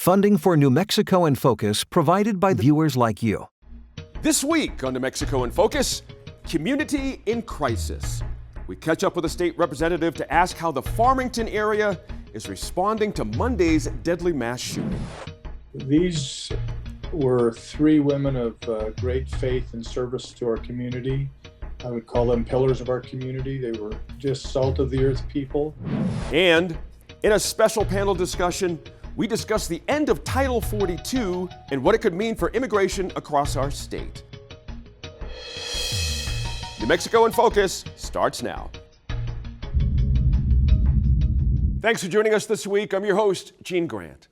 Funding for New Mexico in Focus provided by viewers like you. This week on New Mexico in Focus, community in crisis. We catch up with a state representative to ask how the Farmington area is responding to Monday's deadly mass shooting. These were three women of great faith and service to our community. I would call them pillars of our community. They were just salt of the earth people. And in a special panel discussion, we discuss the end of Title 42 and what it could mean for immigration across our state. New Mexico in Focus starts now. Thanks for joining us this week. I'm your host, Gene Grant.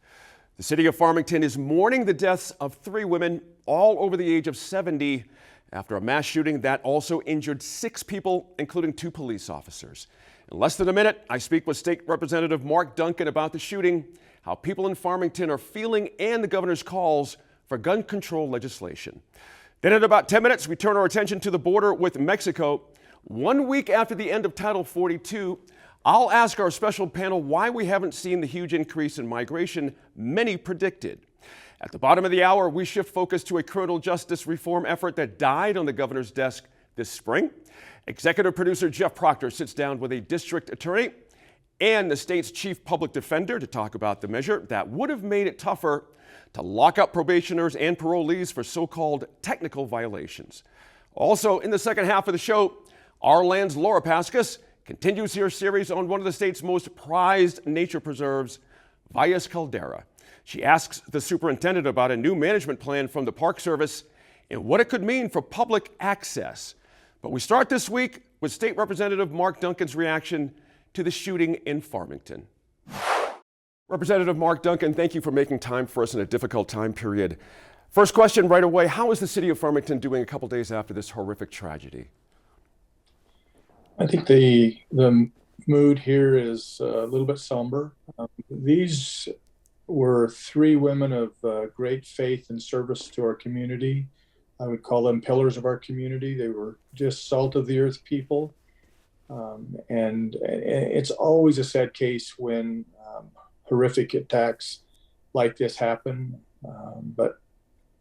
The city of Farmington is mourning the deaths of three women, all over the age of 70, after a mass shooting that also injured 6 people, including 2 police officers. In less than a minute, I speak with State Representative Mark Duncan about the shooting, how people in Farmington are feeling, and the governor's calls for gun control legislation. Then in about 10 minutes, we turn our attention to the border with Mexico. 1 week after the end of Title 42, I'll ask our special panel why we haven't seen the huge increase in migration many predicted. At the bottom of the hour, we shift focus to a criminal justice reform effort that died on the governor's desk this spring. Executive producer Jeff Proctor sits down with a district attorney and the state's chief public defender to talk about the measure that would have made it tougher to lock up probationers and parolees for so-called technical violations. Also, in the second half of the show, our land's Laura Paskus continues her series on one of the state's most prized nature preserves, Valles Caldera. She asks the superintendent about a new management plan from the Park Service and what it could mean for public access. But we start this week with State Representative Mark Duncan's reaction to the shooting in Farmington. Representative Mark Duncan, thank you for making time for us in a difficult time period. First question right away, how is the city of Farmington doing a couple days after this horrific tragedy? I think the mood here is a little bit somber. These were three women of great faith and service to our community. I would call them pillars of our community. They were just salt of the earth people. And it's always a sad case when horrific attacks like this happen. But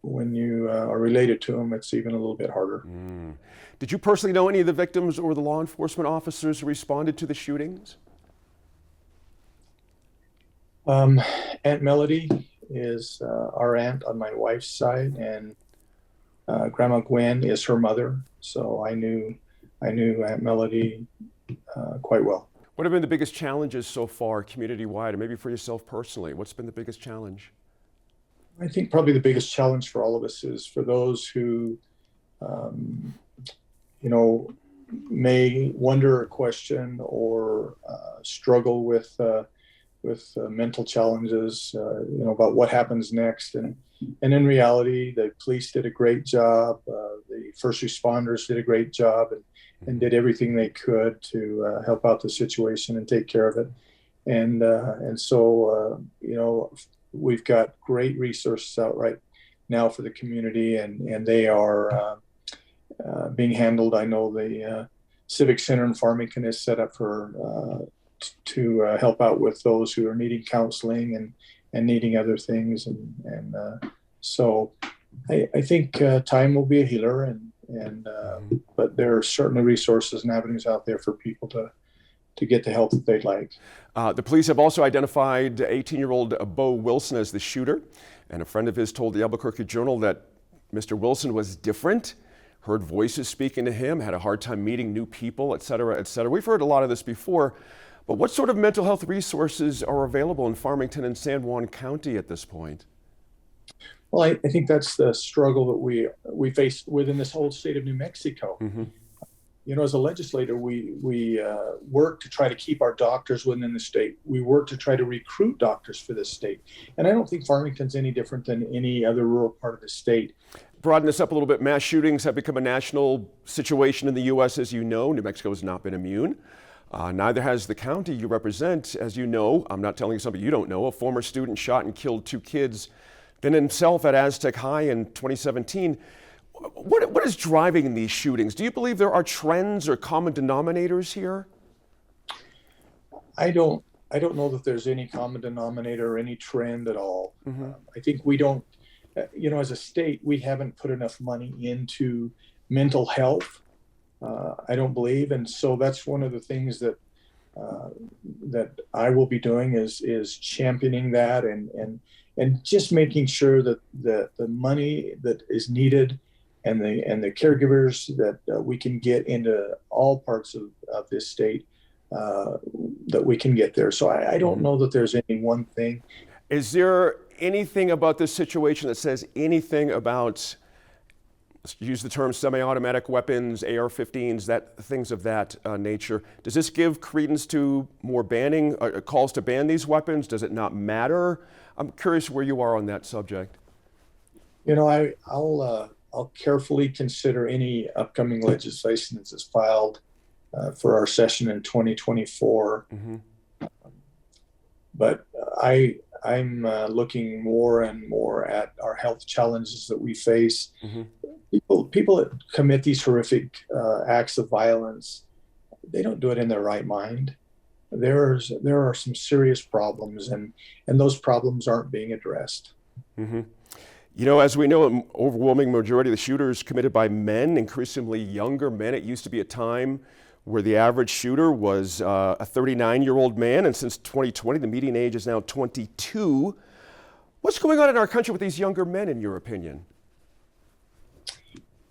when you are related to them, it's even a little bit harder. Did you personally know any of the victims or the law enforcement officers who responded to the shootings? Aunt Melody is our aunt on my wife's side, and Grandma Gwen is her mother. So I knew Aunt Melody quite well. What have been the biggest challenges so far, community-wide, and maybe for yourself personally? What's been the biggest challenge? I think probably the biggest challenge for all of us is for those who, may wonder or question or struggle with mental challenges, about what happens next. And in reality, the police did a great job. The first responders did a great job and did everything they could to help out the situation and take care of it. And so we've got great resources out right now for the community, and they are being handled. I know the Civic Center in Farmington is set up to help out with those who are needing counseling and needing other things. So I think time will be a healer, but there are certainly resources and avenues out there for people to get the help that they'd like. The police have also identified 18-year-old Bo Wilson as the shooter, and a friend of his told the Albuquerque Journal that Mr. Wilson was different, heard voices speaking to him, had a hard time meeting new people, et cetera, et cetera. We've heard a lot of this before, but what sort of mental health resources are available in Farmington and San Juan County at this point? Well, I think that's the struggle that we face within this whole state of New Mexico. As a legislator, we work to try to keep our doctors within the state. We work to try to recruit doctors for this state. And I don't think Farmington's any different than any other rural part of the state. Broaden this up a little bit. Mass shootings have become a national situation in the U.S., as you know. New Mexico has not been immune. Neither has the county you represent. As you know, I'm not telling you something you don't know, a former student shot and killed 2 kids, then himself at Aztec High in 2017. What is driving these shootings? Do you believe there are trends or common denominators here? I don't I don't know that there's any common denominator or any trend at all. Mm-hmm. I think we don't, as a state, we haven't put enough money into mental health. I don't believe, and so that's one of the things that that I will be doing is championing that and just making sure that the money that is needed and the caregivers that we can get into all parts of this state, that we can get there. So I don't know that there's any one thing. Is there anything about this situation that says anything about, let's use the term semi-automatic weapons, AR-15s, things of that nature? Does this give credence to more banning, calls to ban these weapons? Does it not matter? I'm curious where you are on that subject. I'll carefully consider any upcoming legislation that's filed for our session in 2024. Mm-hmm. But I'm looking more and more at our health challenges that we face. Mm-hmm. People that commit these horrific acts of violence, they don't do it in their right mind. There are some serious problems, and those problems aren't being addressed. Mm-hmm. As we know, an overwhelming majority of the shooters committed by men, increasingly younger men. It used to be a time where the average shooter was a 39-year-old man, and since 2020, the median age is now 22. What's going on in our country with these younger men, in your opinion?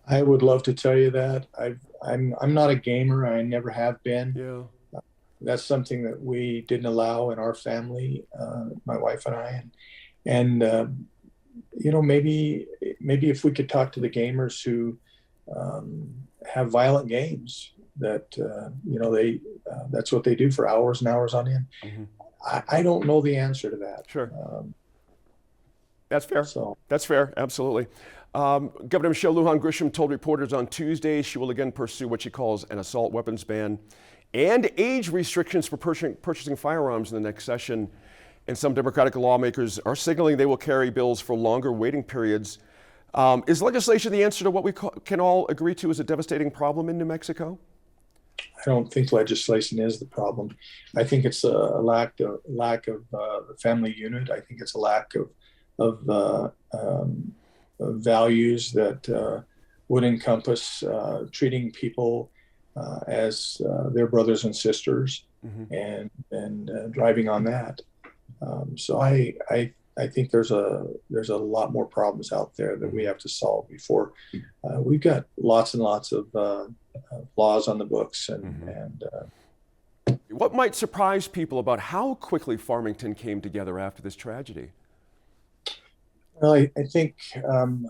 I would love to tell you that. I'm not a gamer. I never have been. Yeah. That's something that we didn't allow in our family, my wife and I. And maybe if we could talk to the gamers who have violent games, that that's what they do for hours and hours on end. Mm-hmm. I don't know the answer to that. Sure. That's fair. That's fair. Absolutely. Governor Michelle Lujan Grisham told reporters on Tuesday she will again pursue what she calls an assault weapons ban and age restrictions for purchasing firearms in the next session. And some Democratic lawmakers are signaling they will carry bills for longer waiting periods. Is legislation the answer to what we can all agree to is a devastating problem in New Mexico? I don't think legislation is the problem. I think it's a lack of the family unit. I think it's a lack of values that would encompass treating people as their brothers and sisters, mm-hmm. and driving on that. So I think there's a lot more problems out there that we have to solve before we've got lots and lots of laws on the books. What might surprise people about how quickly Farmington came together after this tragedy? Well, I think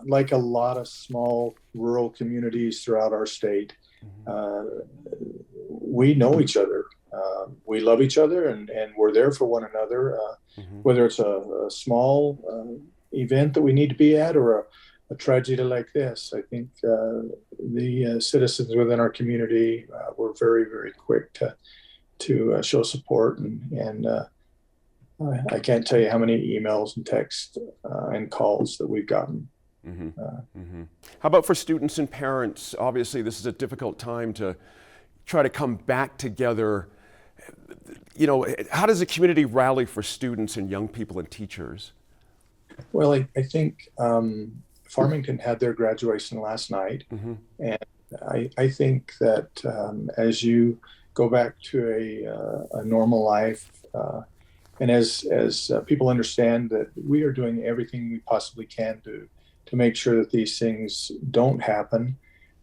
like a lot of small rural communities throughout our state, we know each other. We love each other, and we're there for one another, whether it's a small event that we need to be at or a tragedy like this. I think the citizens within our community were very, very quick to show support, and I can't tell you how many emails and texts and calls that we've gotten. How about for students and parents? Obviously, this is a difficult time to try to come back together. How does the community rally for students and young people and teachers? Well, I think Farmington had their graduation last night, and I think that as you go back to a normal life, and as people understand that we are doing everything we possibly can to make sure that these things don't happen,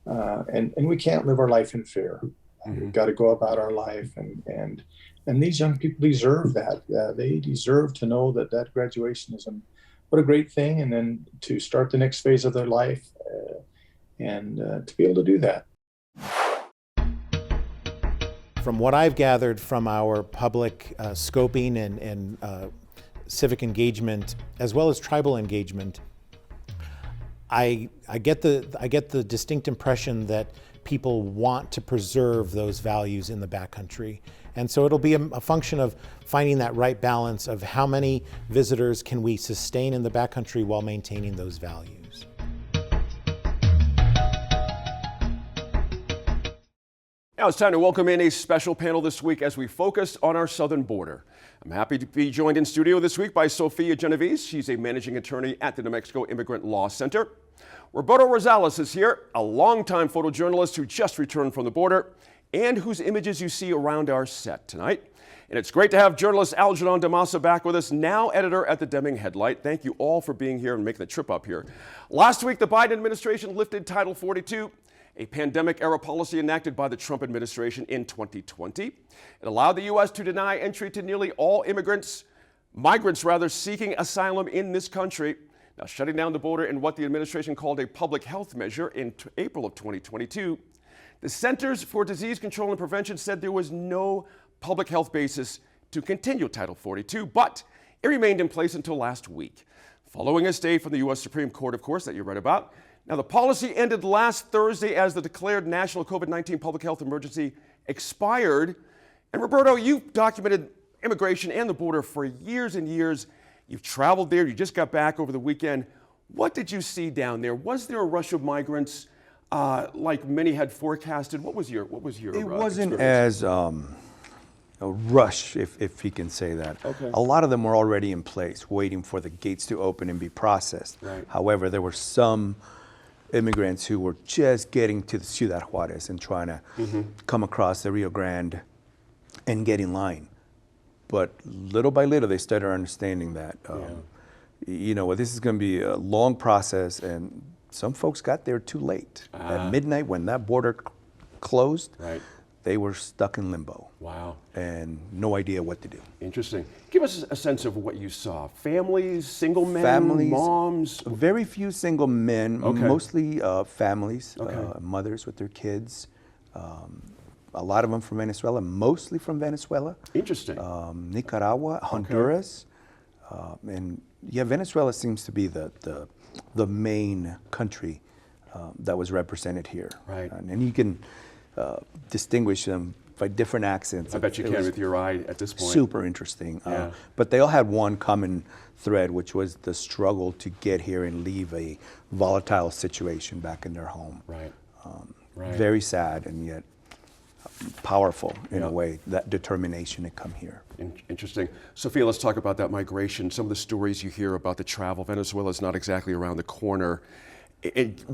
and we can't live our life in fear. We've got to go about our life, and these young people deserve that. They deserve to know that graduation is what a great thing, and then to start the next phase of their life, and to be able to do that. From what I've gathered from our public scoping and civic engagement, as well as tribal engagement, I get the distinct impression that people want to preserve those values in the backcountry. And so it'll be a function of finding that right balance of how many visitors can we sustain in the backcountry while maintaining those values. Now it's time to welcome in a special panel this week as we focus on our southern border. I'm happy to be joined in studio this week by Sofia Genovese. She's a managing attorney at the New Mexico Immigrant Law Center. Roberto Rosales is here, a longtime photojournalist who just returned from the border and whose images you see around our set tonight. And it's great to have journalist Algernon Damasa back with us, now editor at the Deming Headlight. Thank you all for being here and making the trip up here. Last week, the Biden administration lifted Title 42, a pandemic-era policy enacted by the Trump administration in 2020. It allowed the U.S. to deny entry to nearly all migrants seeking asylum in this country. Now, shutting down the border in what the administration called a public health measure in April of 2022, the Centers for Disease Control and Prevention said there was no public health basis to continue Title 42, but it remained in place until last week, following a stay from the U.S. Supreme Court, of course, that you read about. Now, the policy ended last Thursday as the declared national COVID-19 public health emergency expired. And Roberto, you've documented immigration and the border for years and years. You've traveled there. You just got back over the weekend. What did you see down there? Was there a rush of migrants like many had forecasted? What was your It wasn't experience? as a rush, if you can say that. Okay. A lot of them were already in place, waiting for the gates to open and be processed. Right. However, there were some immigrants who were just getting to the Ciudad Juarez and trying to come across the Rio Grande and get in line. But little by little, they started understanding that, you know, this is going to be a long process, and some folks got there too late. At midnight, when that border closed, Right. they were stuck in limbo. Wow. And no idea what to do. Interesting. Give us a sense of what you saw. Families, single men, Families, moms? Very few single men, Okay. mostly families, Okay. mothers with their kids. A lot of them from Venezuela, mostly from Venezuela. Interesting. Nicaragua, Honduras, and yeah, Venezuela seems to be the main country that was represented here. Right. And you can distinguish them by different accents. I bet you It can was with your eye at this point. super interesting. Yeah. But they all had one common thread, which was the struggle to get here and leave a volatile situation back in their home. Right. Right. Very sad and yet powerful in Yeah. a way, that determination to come here. Interesting. Sophia, let's talk about that migration. Some of the stories you hear about the travel. Venezuela is not exactly around the corner.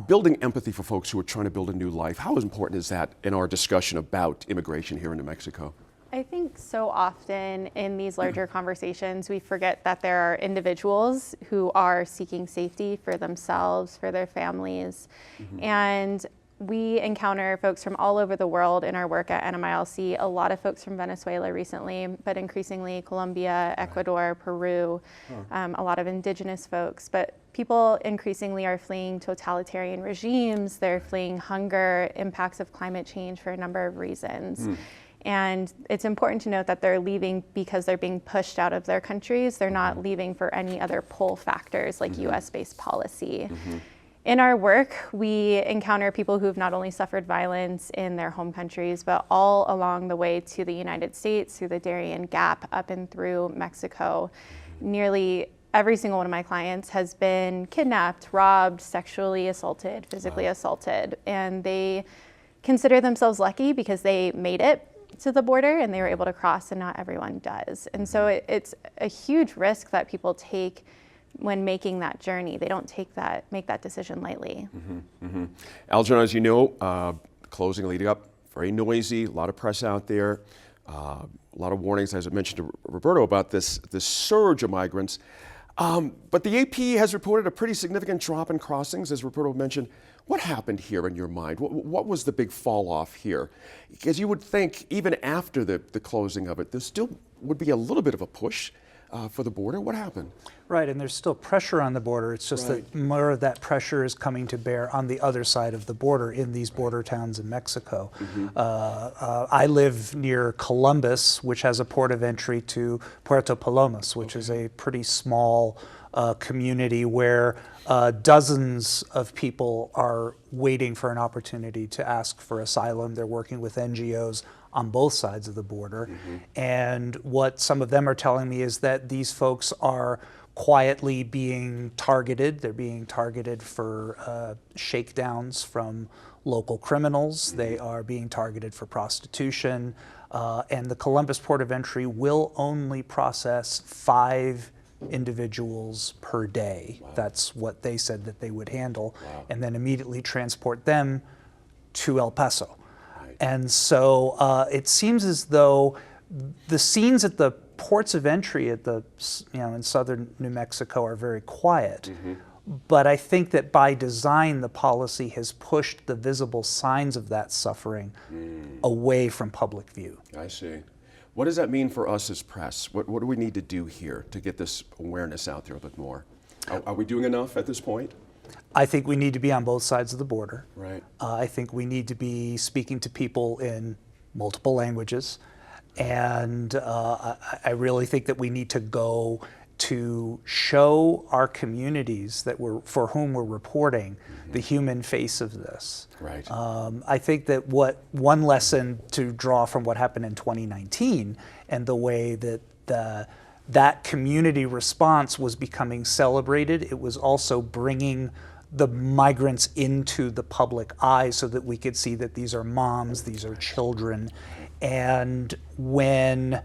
Building empathy for folks who are trying to build a new life. How important is that in our discussion about immigration here in New Mexico? I think so often in these larger conversations, we forget that there are individuals who are seeking safety for themselves, for their families. And we encounter folks from all over the world in our work at NMILC, a lot of folks from Venezuela recently, but increasingly Colombia, Ecuador, Peru, a lot of indigenous folks. But people increasingly are fleeing totalitarian regimes, they're fleeing hunger, impacts of climate change for a number of reasons. And it's important to note that they're leaving because they're being pushed out of their countries. They're not leaving for any other pull factors like US-based policy. In our work, we encounter people who've not only suffered violence in their home countries, but all along the way to the United States, through the Darien Gap, up and through Mexico. Nearly every single one of my clients has been kidnapped, robbed, sexually assaulted, physically assaulted, and they consider themselves lucky because they made it to the border and they were able to cross, and not everyone does. And so it's a huge risk that people take when making that journey. They don't make that decision lightly. Algernon, as you know, closing leading up, very noisy, a lot of press out there, a lot of warnings, as I mentioned to Roberto, about this surge of migrants. But the AP has reported a pretty significant drop in crossings, as Roberto mentioned. What happened here in your mind? What was the big fall off here? Because you would think even after the closing of it, there still would be a little bit of a push for the border. What happened? Right, and there's still pressure on the border. It's just that more of that pressure is coming to bear on the other side of the border in these border towns in Mexico. I live near Columbus, which has a port of entry to Puerto Palomas, which is a pretty small community where dozens of people are waiting for an opportunity to ask for asylum. They're working with NGOs on both sides of the border. And what some of them are telling me is that these folks are quietly being targeted. They're being targeted for shakedowns from local criminals. They are being targeted for prostitution. And the Columbus Port of Entry will only process 5 individuals per day. Wow. That's what they said that they would handle, and then immediately transport them to El Paso. Right. And so it seems as though the scenes at the ports of entry at the, in southern New Mexico are very quiet. But I think that by design, the policy has pushed the visible signs of that suffering away from public view. I see. What does that mean for us as press? What do we need to do here to get this awareness out there a bit more? Are we doing enough at this point? I think we need to be on both sides of the border. Right. I think we need to be speaking to people in multiple languages. And I really think that we need to go to show our communities that for whom we're reporting the human face of this. Right. I think that one lesson to draw from what happened in 2019 and the way that that community response was becoming celebrated, it was also bringing the migrants into the public eye so that we could see that these are moms, these are children. And when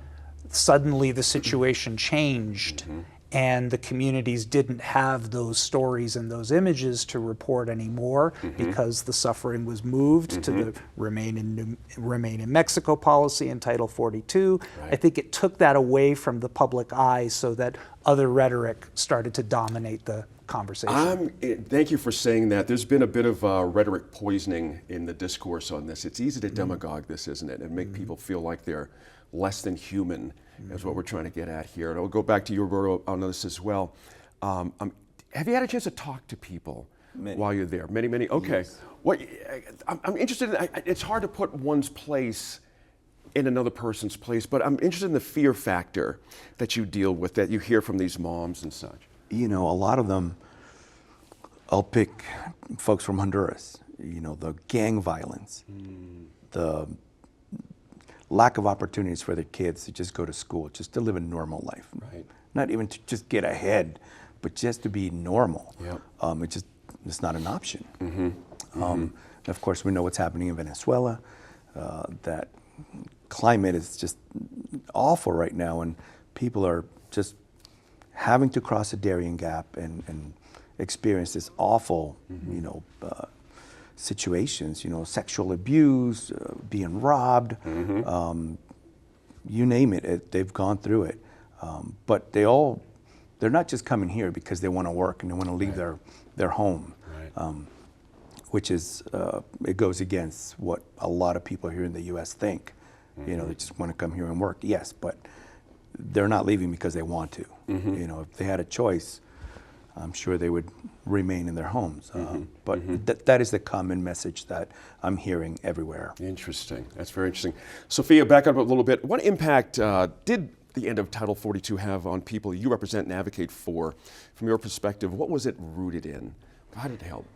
suddenly the situation changed and the communities didn't have those stories and those images to report anymore because the suffering was moved to the Remain in Mexico policy in Title 42. Right. I think it took that away from the public eye so that other rhetoric started to dominate the conversation. Thank you for saying that. There's been a bit of rhetoric poisoning in the discourse on this. It's easy to demagogue this, isn't it, and make people feel like they're less than human, is what we're trying to get at here. And I'll go back to your word on this as well. Have you had a chance to talk to people while you're there? Many? Okay. Yes. I'm interested in, it's hard to put one's place in another person's place, but I'm interested in the fear factor that you deal with, that you hear from these moms and such. A lot of them, I'll pick folks from Honduras, the gang violence, the lack of opportunities for their kids to just go to school, just to live a normal life. Right. Not even to just get ahead, but just to be normal. Yep. It's not an option. Of course, we know what's happening in Venezuela. That climate is just awful right now, and people are just having to cross the Darien Gap and experience this awful, situations, sexual abuse, being robbed, you name it, they've gone through it. But they're not just coming here because they want to work and they want to leave their home, which is, it goes against what a lot of people here in the U.S. think. They just want to come here and work. Yes, but they're not leaving because they want to. If they had a choice, I'm sure they would remain in their homes. But that is the common message that I'm hearing everywhere. Interesting. That's very interesting. Sophia, back up a little bit. What impact did the end of Title 42 have on people you represent and advocate for? From your perspective, what was it rooted in? How did it help?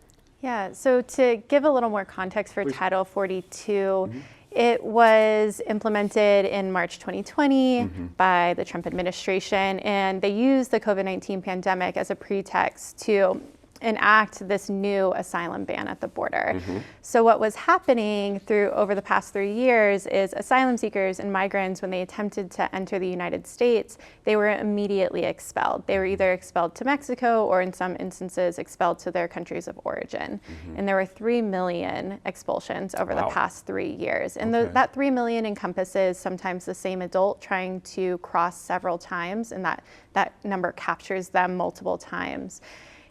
Yeah, so to give a little more context for Title 42, it was implemented in March 2020 by the Trump administration, and they used the COVID-19 pandemic as a pretext to enact this new asylum ban at the border. So what was happening over the past 3 years is asylum seekers and migrants, when they attempted to enter the United States, they were immediately expelled. They were either expelled to Mexico or in some instances expelled to their countries of origin. And there were 3 million expulsions over the past 3 years. And that 3 million encompasses sometimes the same adult trying to cross several times, and that number captures them multiple times.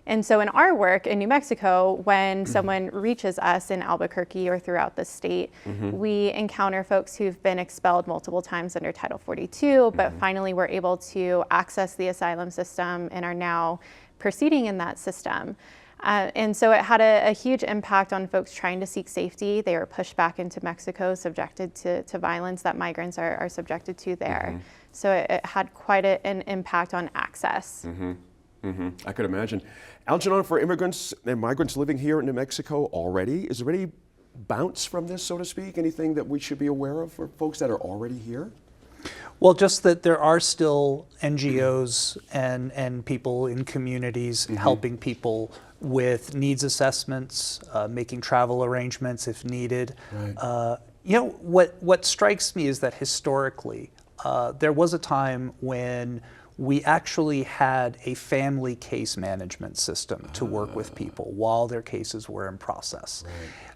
And so in our work in New Mexico, when someone reaches us in Albuquerque or throughout the state, we encounter folks who've been expelled multiple times under Title 42, but finally were able to access the asylum system and are now proceeding in that system. And so it had a huge impact on folks trying to seek safety. They were pushed back into Mexico, subjected to violence that migrants are subjected to there. So it had quite an impact on access. I could imagine. Algernon, for immigrants and migrants living here in New Mexico already, is there any bounce from this, so to speak? Anything that we should be aware of for folks that are already here? Well, just that there are still NGOs and people in communities helping people with needs assessments, making travel arrangements if needed. Right. What strikes me is that historically, there was a time when we actually had a family case management system to work with people while their cases were in process.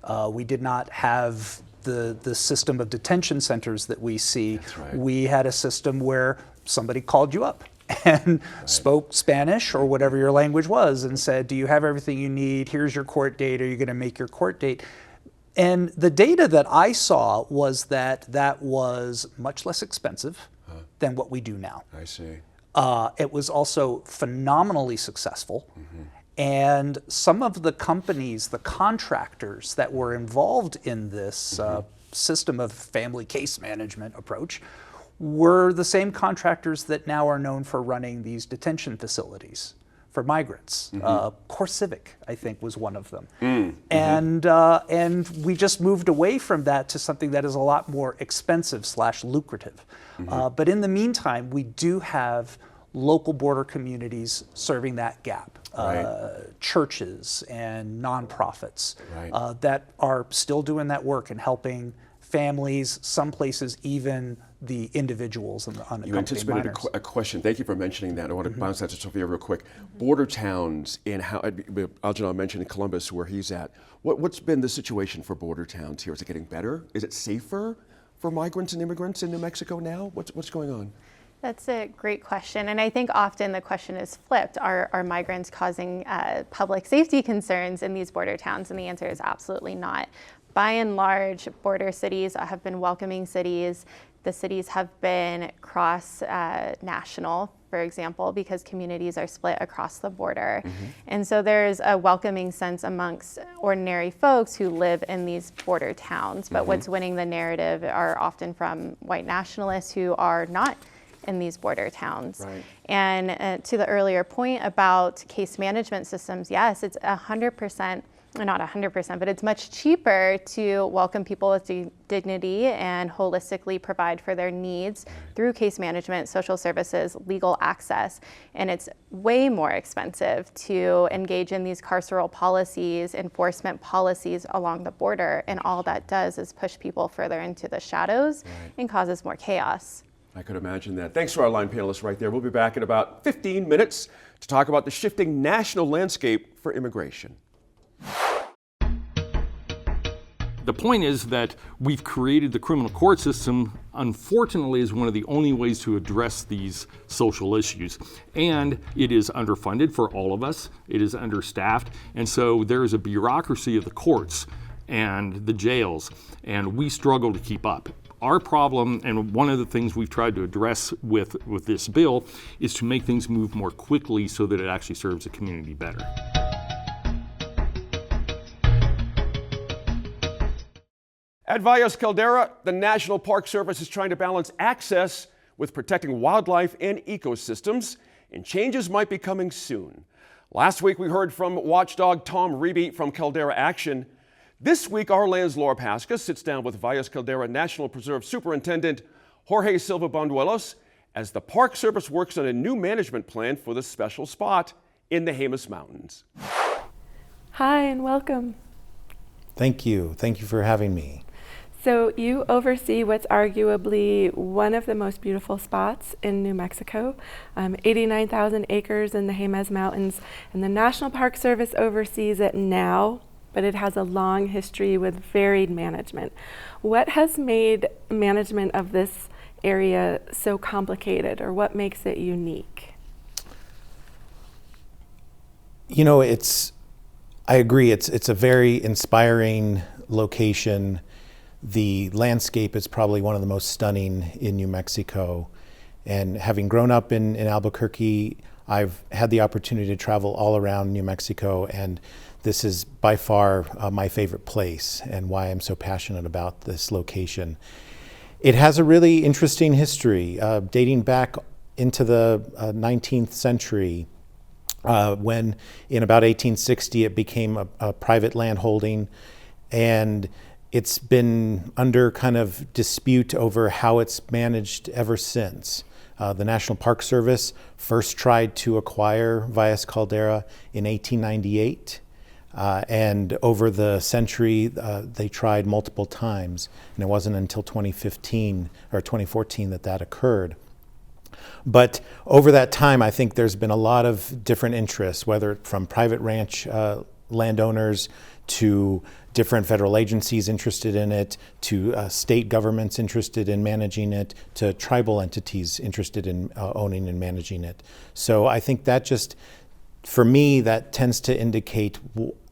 Right. We did not have the system of detention centers that we see. That's right. We had a system where somebody called you up and spoke Spanish or whatever your language was and said, do you have everything you need? Here's your court date. Are you going to make your court date? And the data that I saw was that was much less expensive than what we do now. I see. It was also phenomenally successful. And some of the companies, the contractors that were involved in this system of family case management approach were the same contractors that now are known for running these detention facilities for migrants. CoreCivic, I think, was one of them. And we just moved away from that to something that is a lot more expensive / lucrative. But in the meantime, we do have local border communities serving that gap. Churches and nonprofits that are still doing that work and helping families, some places even the individuals and the unaccompanied You anticipated minors. a question. Thank you for mentioning that. I want to bounce that to Sophia real quick. Border towns and how Algernon mentioned Columbus, where he's at. What's been the situation for border towns here? Is it getting better? Is it safer for migrants and immigrants in New Mexico now? What's going on? That's a great question. And I think often the question is flipped. Are migrants causing public safety concerns in these border towns? And the answer is absolutely not. By and large, border cities have been welcoming cities. The cities have been cross-national, for example, because communities are split across the border. And so there's a welcoming sense amongst ordinary folks who live in these border towns. But what's winning the narrative are often from white nationalists who are not in these border towns. Right. And to the earlier point about case management systems, yes, it's 100%, not 100%, but it's much cheaper to welcome people with dignity and holistically provide for their needs through case management, social services, legal access. And it's way more expensive to engage in these carceral policies, enforcement policies along the border. And all that does is push people further into the shadows and causes more chaos. I could imagine that. Thanks to our line panelists right there. We'll be back in about 15 minutes to talk about the shifting national landscape for immigration. The point is that we've created the criminal court system, unfortunately, is one of the only ways to address these social issues. And it is underfunded for all of us. It is understaffed. And so there is a bureaucracy of the courts and the jails, and we struggle to keep up. Our problem, and one of the things we've tried to address with this bill, is to make things move more quickly so that it actually serves the community better. At Valles Caldera, the National Park Service is trying to balance access with protecting wildlife and ecosystems, and changes might be coming soon. Last week, we heard from watchdog Tom Reby from Caldera Action. This week, our land's Laura Pasca sits down with Valles Caldera National Preserve Superintendent Jorge Silva Banduelos as the Park Service works on a new management plan for this special spot in the Jemez Mountains. Hi and welcome. Thank you. Thank you for having me. So you oversee what's arguably one of the most beautiful spots in New Mexico, 89,000 acres in the Jemez Mountains, and the National Park Service oversees it now, but it has a long history with varied management. What has made management of this area so complicated, or what makes it unique? You know, I agree, it's a very inspiring location. The landscape is probably one of the most stunning in New Mexico. And having grown up in Albuquerque, I've had the opportunity to travel all around New Mexico, and this is by far my favorite place and why I'm so passionate about this location. It has a really interesting history, dating back into the 19th century, when in about 1860 it became a private land holding, and it's been under kind of dispute over how it's managed ever since. The National Park Service first tried to acquire Valles Caldera in 1898. And over the century, they tried multiple times, and it wasn't until 2015 or 2014 that occurred. But over that time, I think there's been a lot of different interests, whether from private ranch landowners to different federal agencies interested in it, to state governments interested in managing it, to tribal entities interested in owning and managing it. So I think that just, for me, that tends to indicate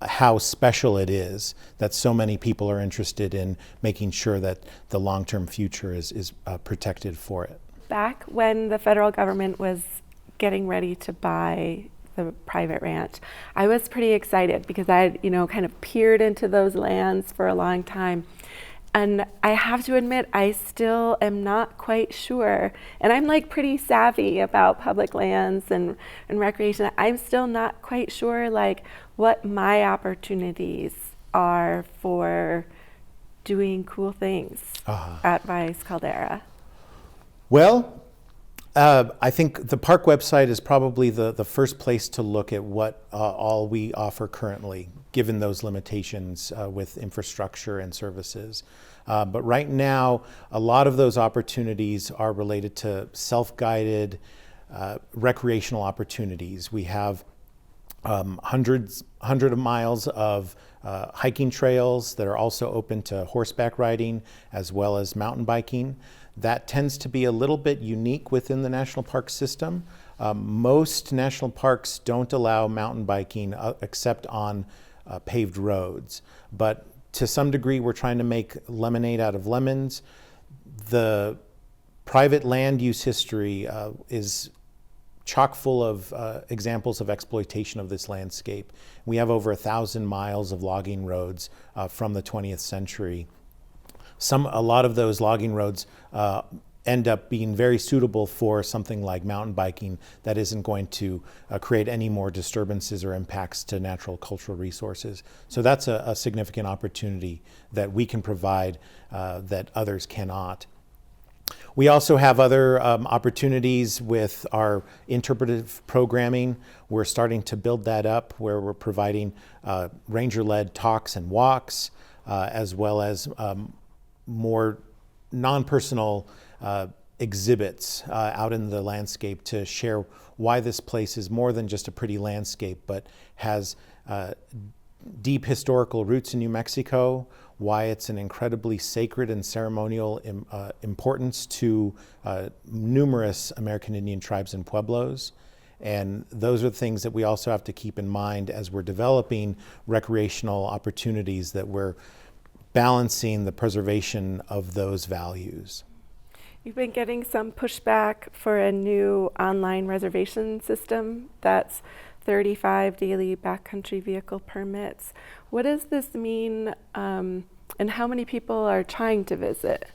how special it is that so many people are interested in making sure that the long-term future is protected for it. Back when the federal government was getting ready to buy the private ranch, I was pretty excited because I had, kind of peered into those lands for a long time. And I have to admit, I still am not quite sure, and I'm like pretty savvy about public lands and recreation. I'm still not quite sure like what my opportunities are for doing cool things at Valles Caldera. Well, I think the park website is probably the first place to look at what all we offer currently, given those limitations with infrastructure and services. But right now, a lot of those opportunities are related to self-guided recreational opportunities. We have hundred of miles of hiking trails that are also open to horseback riding as well as mountain biking. That tends to be a little bit unique within the national park system. Most national parks don't allow mountain biking except on paved roads. But to some degree, we're trying to make lemonade out of lemons. The private land use history is chock full of examples of exploitation of this landscape. We have over 1,000 miles of logging roads from the 20th century. A lot of those logging roads end up being very suitable for something like mountain biking that isn't going to create any more disturbances or impacts to natural cultural resources. So that's a significant opportunity that we can provide that others cannot. We also have other opportunities with our interpretive programming. We're starting to build that up where we're providing ranger-led talks and walks, as well as more non-personal exhibits out in the landscape to share why this place is more than just a pretty landscape, but has deep historical roots in New Mexico, why it's an incredibly sacred and ceremonial importance to numerous American Indian tribes and pueblos. And those are things that we also have to keep in mind as we're developing recreational opportunities, that we're balancing the preservation of those values. You've been getting some pushback for a new online reservation system that's 35 daily backcountry vehicle permits. What does this mean, and how many people are trying to visit?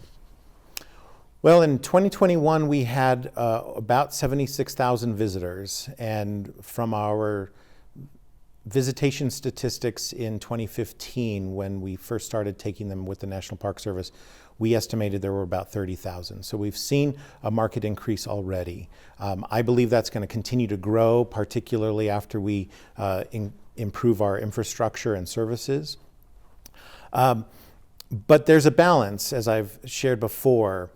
Well, in 2021, we had about 76,000 visitors, and from our visitation statistics in 2015, when we first started taking them with the National Park Service, we estimated there were about 30,000. So we've seen a market increase already. I believe that's going to continue to grow, particularly after we improve our infrastructure and services. But there's a balance, as I've shared before,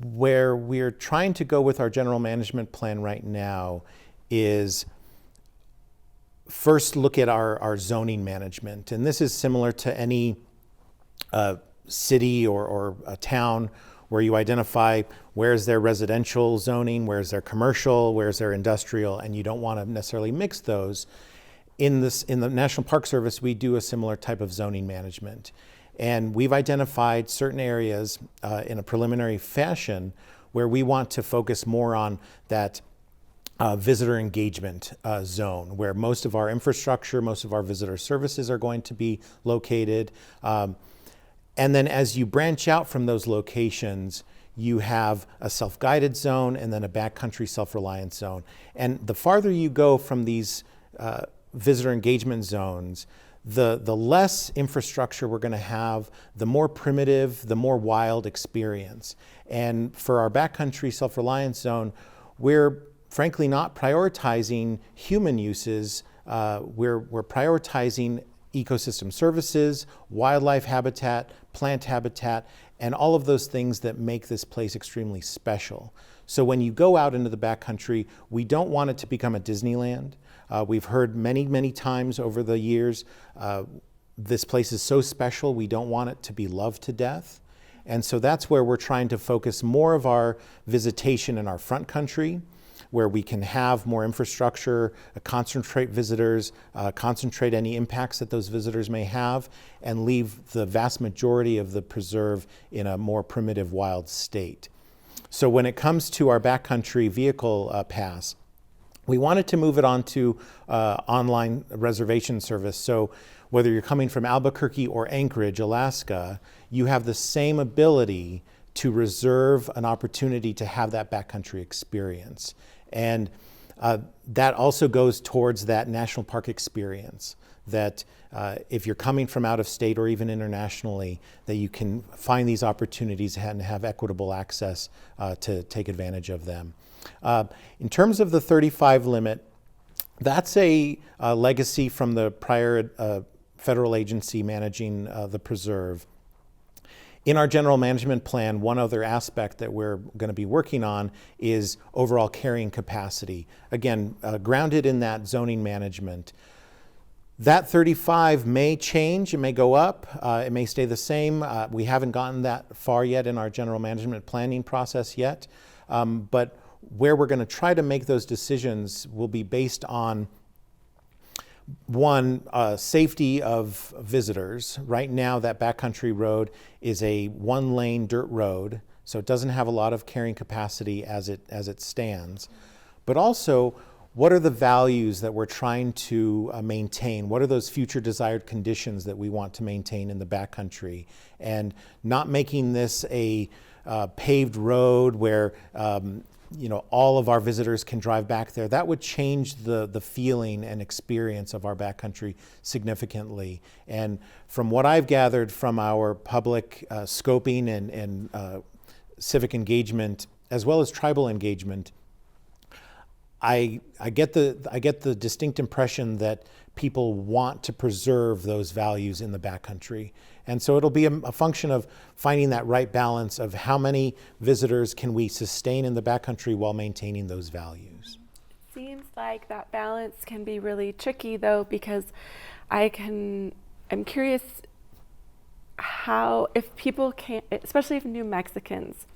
where we're trying to go with our general management plan right now is first look at our zoning management. And this is similar to any city or a town where you identify where's their residential zoning, where's their commercial, where's their industrial, and you don't want to necessarily mix those. In the National Park Service, we do a similar type of zoning management. And we've identified certain areas in a preliminary fashion where we want to focus more on that visitor engagement zone, where most of our infrastructure, most of our visitor services are going to be located. And then as you branch out from those locations, you have a self-guided zone and then a backcountry self-reliance zone. And the farther you go from these visitor engagement zones, the less infrastructure we're going to have, the more primitive, the more wild experience. And for our backcountry self-reliance zone, we're frankly not prioritizing human uses. We're prioritizing ecosystem services, wildlife habitat, plant habitat, and all of those things that make this place extremely special. So when you go out into the backcountry, we don't want it to become a Disneyland. We've heard many, many times over the years, this place is so special, we don't want it to be loved to death. And so that's where we're trying to focus more of our visitation in our front country, where we can have more infrastructure, concentrate visitors, concentrate any impacts that those visitors may have, and leave the vast majority of the preserve in a more primitive wild state. So when it comes to our backcountry vehicle pass, we wanted to move it onto online reservation service. So whether you're coming from Albuquerque or Anchorage, Alaska, you have the same ability to reserve an opportunity to have that backcountry experience. And that also goes towards that national park experience, that if you're coming from out of state or even internationally, that you can find these opportunities and have equitable access to take advantage of them. In terms of the 35 limit, that's a legacy from the prior federal agency managing the preserve. In our general management plan, one other aspect that we're going to be working on is overall carrying capacity. Again, grounded in that zoning management. That 35 may change, it may go up, it may stay the same. We haven't gotten that far yet in our general management planning process yet. But where we're going to try to make those decisions will be based on one, safety of visitors. Right now, that backcountry road is a one-lane dirt road, so it doesn't have a lot of carrying capacity as it stands. But also, what are the values that we're trying to maintain? What are those future desired conditions that we want to maintain in the backcountry? And not making this a paved road where all of our visitors can drive back there. That would change the feeling and experience of our backcountry significantly. And from what I've gathered from our public scoping and civic engagement, as well as tribal engagement, I get the distinct impression that people want to preserve those values in the backcountry. And so it'll be a function of finding that right balance of how many visitors can we sustain in the backcountry while maintaining those values. Seems like that balance can be really tricky though, because I'm curious how, if people can't, especially if New Mexicans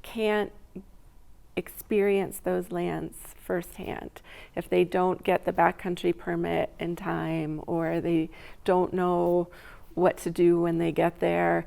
can't experience those lands firsthand, if they don't get the backcountry permit in time, or they don't know what to do when they get there,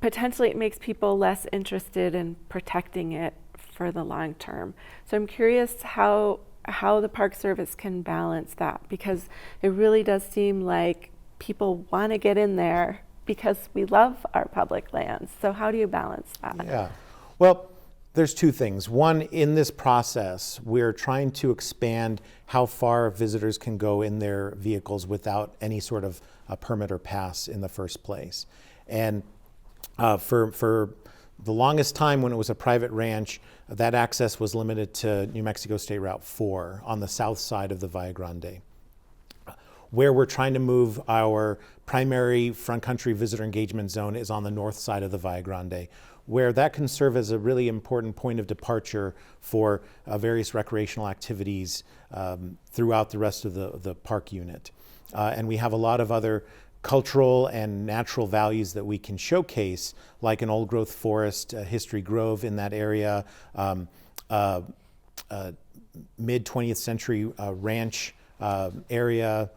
potentially it makes people less interested in protecting it for the long term. So I'm curious how the Park Service can balance that, because it really does seem like people want to get in there because we love our public lands. So how do you balance that? Yeah, well, there's two things. One, in this process, we're trying to expand how far visitors can go in their vehicles without any sort of a permit or pass in the first place. And for the longest time when it was a private ranch, that access was limited to New Mexico State Route 4 on the south side of the Valle Grande. Where we're trying to move our primary front country visitor engagement zone is on the north side of the Valle Grande, where that can serve as a really important point of departure for various recreational activities throughout the rest of the park unit. And we have a lot of other cultural and natural values that we can showcase, like an old growth forest, History Grove in that area, mid 20th century ranch area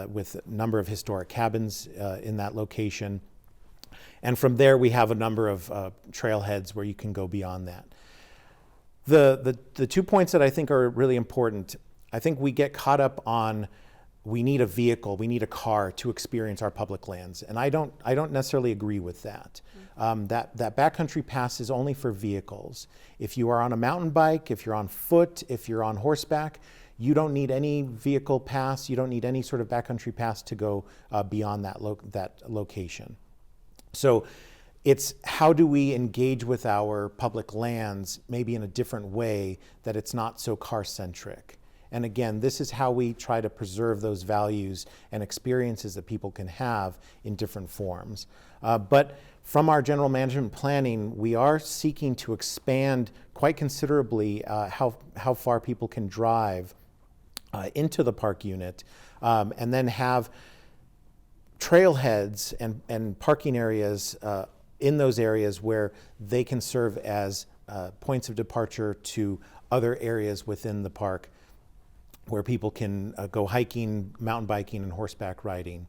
with a number of historic cabins in that location. And from there, we have a number of trailheads where you can go beyond that. The 2 points that I think are really important, I think we get caught up on, we need a vehicle, we need a car to experience our public lands. And I don't necessarily agree with that. That backcountry pass is only for vehicles. If you are on a mountain bike, if you're on foot, if you're on horseback, you don't need any vehicle pass, you don't need any sort of backcountry pass to go beyond that location. So it's how do we engage with our public lands maybe in a different way that it's not so car-centric. And again, this is how we try to preserve those values and experiences that people can have in different forms. But from our general management planning, we are seeking to expand quite considerably how far people can drive into the park unit, and then have trailheads and parking areas in those areas where they can serve as points of departure to other areas within the park where people can go hiking, mountain biking, and horseback riding.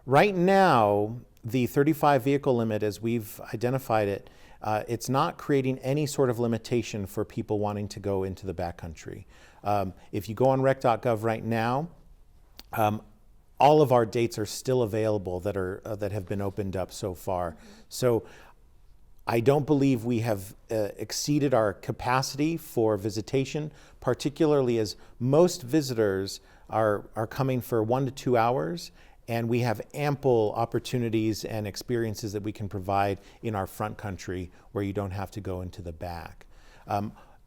Right now, the 35 vehicle limit, as we've identified it, it's not creating any sort of limitation for people wanting to go into the backcountry. If you go on rec.gov right now, all of our dates are still available that have been opened up so far. So I don't believe we have exceeded our capacity for visitation, particularly as most visitors are coming for 1 to 2 hours, and we have ample opportunities and experiences that we can provide in our front country where you don't have to go into the back.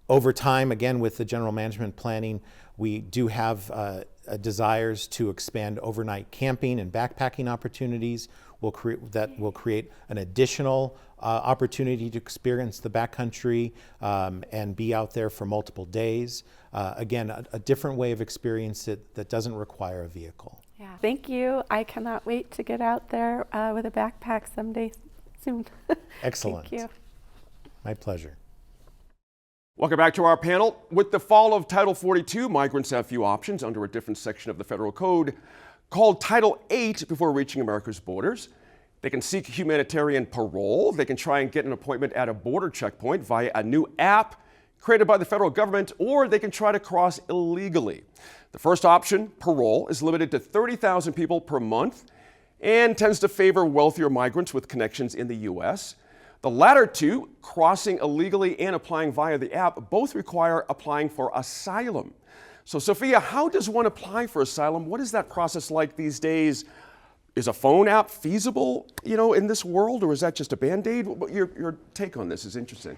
Over time, again, with the general management planning, we do have desires to expand overnight camping and backpacking opportunities. That will create an additional opportunity to experience the backcountry and be out there for multiple days. Again, a different way of experience it that doesn't require a vehicle. Yeah, thank you. I cannot wait to get out there with a backpack someday soon. Excellent. Thank you. My pleasure. Welcome back to our panel. With the fall of Title 42, migrants have few options under a different section of the federal code called Title 8 before reaching America's borders. They can seek humanitarian parole. They can try and get an appointment at a border checkpoint via a new app created by the federal government, or they can try to cross illegally. The first option, parole, is limited to 30,000 people per month and tends to favor wealthier migrants with connections in the U.S. The latter two, crossing illegally and applying via the app, both require applying for asylum. So, Sophia, how does one apply for asylum? What is that process like these days? Is a phone app feasible, in this world, or is that just a Band-Aid? Your take on this is interesting.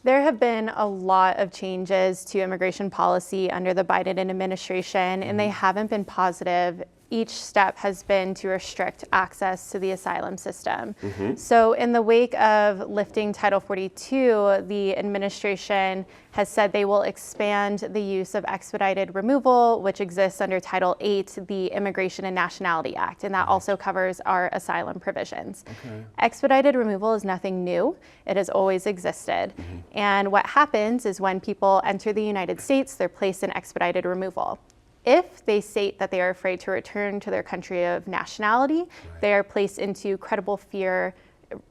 There have been a lot of changes to immigration policy under the Biden administration, and they haven't been positive. Each step has been to restrict access to the asylum system. So in the wake of lifting Title 42, the administration has said they will expand the use of expedited removal, which exists under Title 8, the Immigration and Nationality Act, and that also covers our asylum provisions. Expedited removal is nothing new. It has always existed. And what happens is when people enter the United States, they're placed in expedited removal. If they state that they are afraid to return to their country of nationality, they are placed into credible fear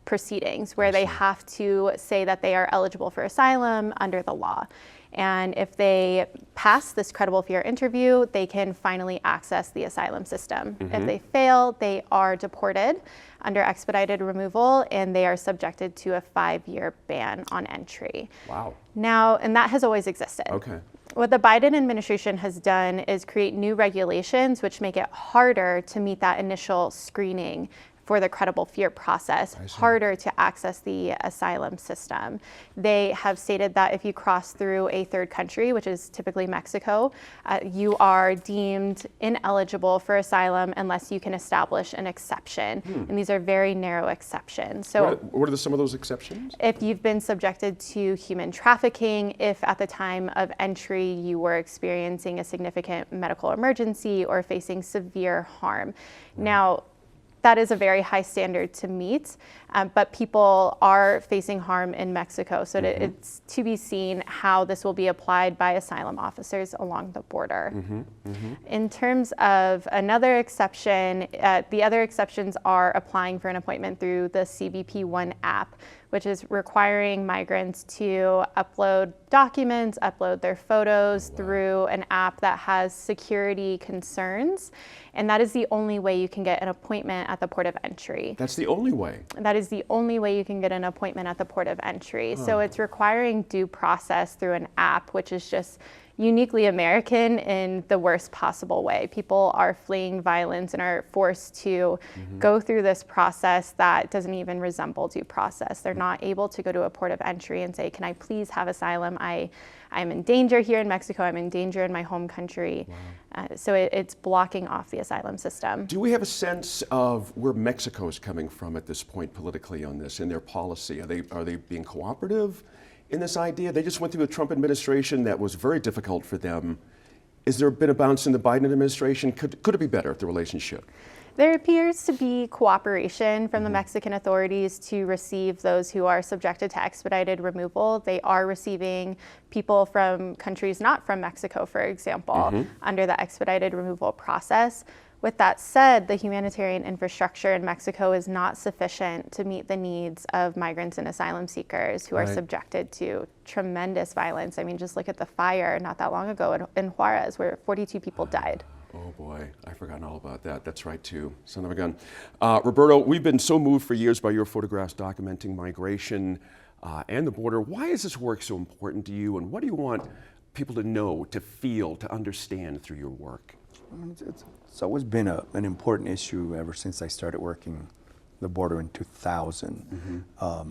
proceedings where they have to say that they are eligible for asylum under the law. And if they pass this credible fear interview, they can finally access the asylum system. If they fail, they are deported under expedited removal, and they are subjected to a 5-year ban on entry. Wow. Now, and that has always existed. Okay. What the Biden administration has done is create new regulations which make it harder to meet that initial screening for the credible fear process, harder to access the asylum system. They have stated that if you cross through a third country, which is typically Mexico, you are deemed ineligible for asylum unless you can establish an exception. And these are very narrow exceptions. So what are some of those exceptions? if you've been subjected to human trafficking, if at the time of entry you were experiencing a significant medical emergency or facing severe harm. Now, that is a very high standard to meet, but people are facing harm in Mexico. So it's to be seen how this will be applied by asylum officers along the border. In terms of another exception, the other exceptions are applying for an appointment through the CBP One app, which is requiring migrants to upload documents, upload their photos through an app that has security concerns. And that is the only way you can get an appointment at the port of entry. That's the only way. That is the only way you can get an appointment at the port of entry. So it's requiring due process through an app, which is just uniquely American in the worst possible way. People are fleeing violence and are forced to go through this process that doesn't even resemble due process. They're not able to go to a port of entry and say, can I please have asylum? I'm in danger here in Mexico. I'm in danger in my home country. Wow. So it's blocking off the asylum system. Do we have a sense of where Mexico is coming from at this point politically on this, in their policy? Are they being cooperative in this idea? They just went through a Trump administration that was very difficult for them. Is there been a bounce in the Biden administration? Could it be better, the relationship? There appears to be cooperation from the Mexican authorities to receive those who are subjected to expedited removal. They are receiving people from countries not from Mexico, for example, under the expedited removal process. With that said, the humanitarian infrastructure in Mexico is not sufficient to meet the needs of migrants and asylum seekers who are subjected to tremendous violence. I mean, just look at the fire not that long ago in Juarez, where 42 people died. Oh boy, I've forgotten all about that. That's right too, son of a gun. Roberto, we've been so moved for years by your photographs documenting migration and the border. Why is this work so important to you, and what do you want people to know, to feel, to understand through your work? It's always been an important issue ever since I started working the border in 2000. I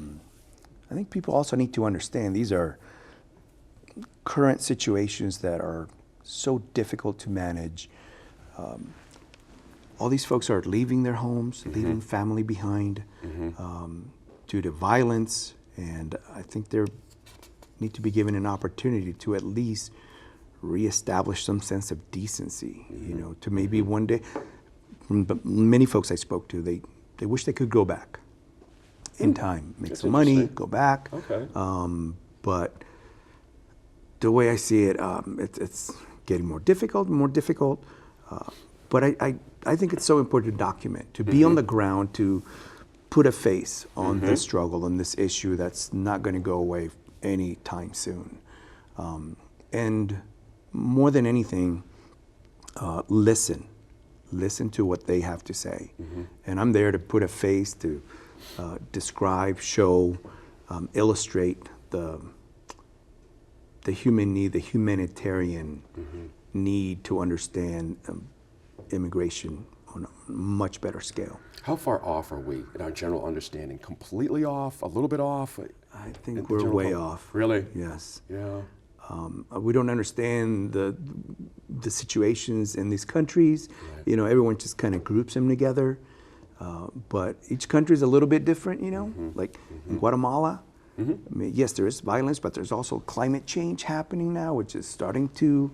think people also need to understand these are current situations that are so difficult to manage. All these folks are leaving their homes, leaving family behind due to violence, and I think they need to be given an opportunity to at least reestablish some sense of decency, you know, to maybe one day. But many folks I spoke to, they wish they could go back in time, make some money, go back. But the way I see it, it's getting more difficult. But I think it's so important to document, to be on the ground, to put a face on this struggle and this issue that's not going to go away anytime soon. And more than anything, listen to what they have to say. And I'm there to put a face, to describe, show, illustrate the human need, the humanitarian need to understand immigration on a much better scale. How far off are we in our general understanding? Completely off? A little bit off? I think we're way off. Really? Yes. Yeah. We don't understand the situations in these countries. You know, everyone just kind of groups them together. But each country is a little bit different, you know? Like in Guatemala, I mean, yes, there is violence, but there's also climate change happening now, which is starting to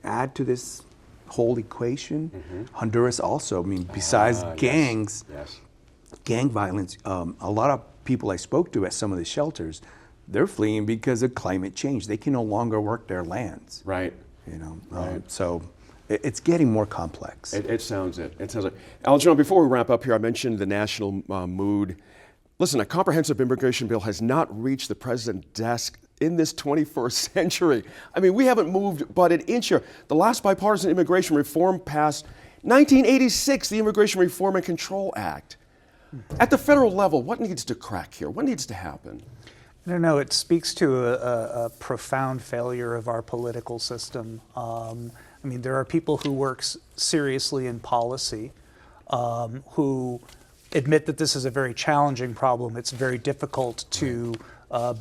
add to this whole equation. Honduras also, I mean, besides gangs, gang violence, a lot of people I spoke to at some of the shelters, they're fleeing because of climate change. They can no longer work their lands. Right. You know, so it's getting more complex. It sounds it. It sounds it. Alejandro, before we wrap up here, I mentioned the national mood. Listen, a comprehensive immigration bill has not reached the president's desk in this 21st century. I mean, we haven't moved but an inch here. The last bipartisan immigration reform passed 1986, the Immigration Reform and Control Act. At the federal level, what needs to crack here? What needs to happen? I don't know, it speaks to a profound failure of our political system. I mean, there are people who work seriously in policy who admit that this is a very challenging problem. It's very difficult to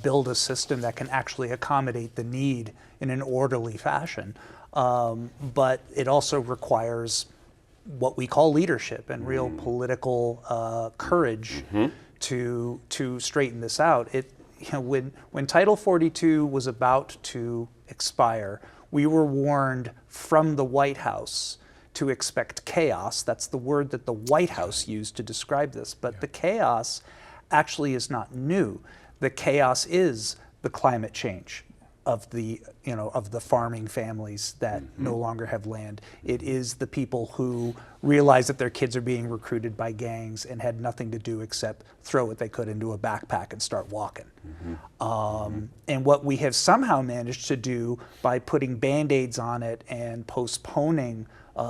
build a system that can actually accommodate the need in an orderly fashion. But it also requires what we call leadership and real political courage to straighten this out. You know, when Title 42 was about to expire, we were warned from the White House to expect chaos. That's the word that the White House used to describe this. But the chaos actually is not new. The chaos is the climate change of the farming families that no longer have land. It is the people who realize that their kids are being recruited by gangs and had nothing to do except throw what they could into a backpack and start walking. And what we have somehow managed to do by putting Band-Aids on it and postponing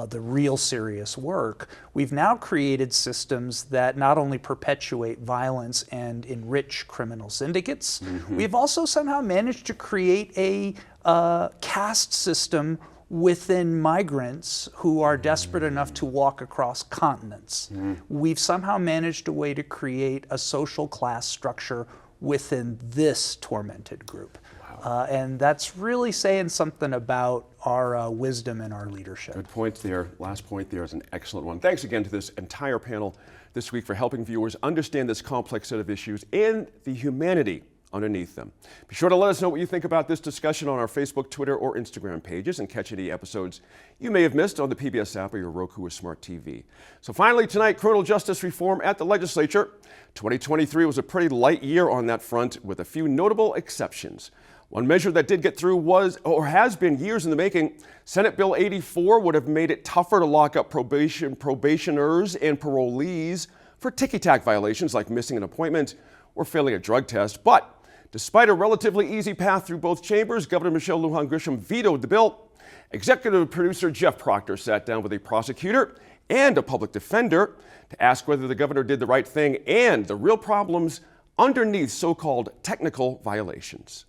the real serious work, we've now created systems that not only perpetuate violence and enrich criminal syndicates, we've also somehow managed to create a caste system within migrants who are desperate enough to walk across continents. We've somehow managed a way to create a social class structure within this tormented group. And that's really saying something about our wisdom and our leadership. Good point there. Last point there is an excellent one. Thanks again to this entire panel this week for helping viewers understand this complex set of issues and the humanity underneath them. Be sure to let us know what you think about this discussion on our Facebook, Twitter, or Instagram pages, and catch any episodes you may have missed on the PBS app or your Roku or Smart TV. So finally tonight, criminal justice reform at the legislature. 2023 was a pretty light year on that front, with a few notable exceptions. One measure that did get through was, or has been years in the making. Senate Bill 84 would have made it tougher to lock up probationers and parolees for ticky-tack violations like missing an appointment or failing a drug test. But despite a relatively easy path through both chambers, Governor Michelle Lujan Grisham vetoed the bill. Executive producer Jeff Proctor sat down with a prosecutor and a public defender to ask whether the governor did the right thing and the real problems underneath so-called technical violations.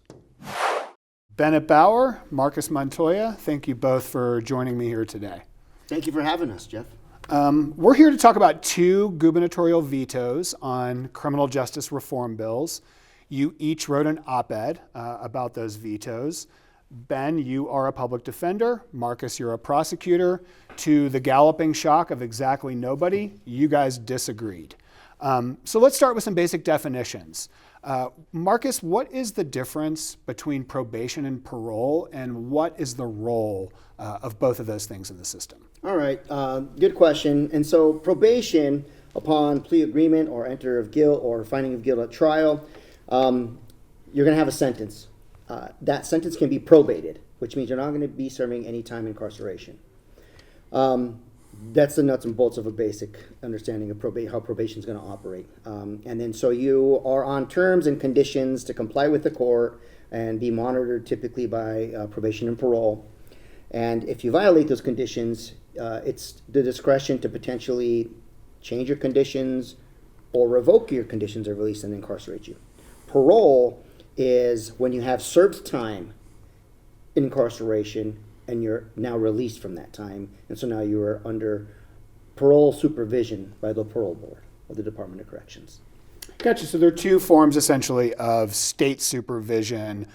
Bennett Bauer, Marcus Montoya, thank you both for joining me here today. Thank you for having us, Jeff. We're here to talk about two gubernatorial vetoes on criminal justice reform bills. You each wrote an op-ed about those vetoes. Ben, you are a public defender. Marcus, you're a prosecutor. To the galloping shock of exactly nobody, you guys disagreed. So let's start with some basic definitions. Marcus, what is the difference between probation and parole, and what is the role of both of those things in the system? All right, good question. And so probation, upon plea agreement or enter of guilt or finding of guilt at trial, you're going to have a sentence. That sentence can be probated, which means you're not going to be serving any time incarceration. That's the nuts and bolts of a basic understanding of how probation is going to operate. And then so you are on terms and conditions to comply with the court and be monitored typically by probation and parole. And if you violate those conditions, it's the discretion to potentially change your conditions or revoke your conditions of release and incarcerate you. Parole is when you have served time in incarceration and you're now released from that time. And so now you are under parole supervision by the parole board of the Department of Corrections. Gotcha. So there are two forms essentially of state supervision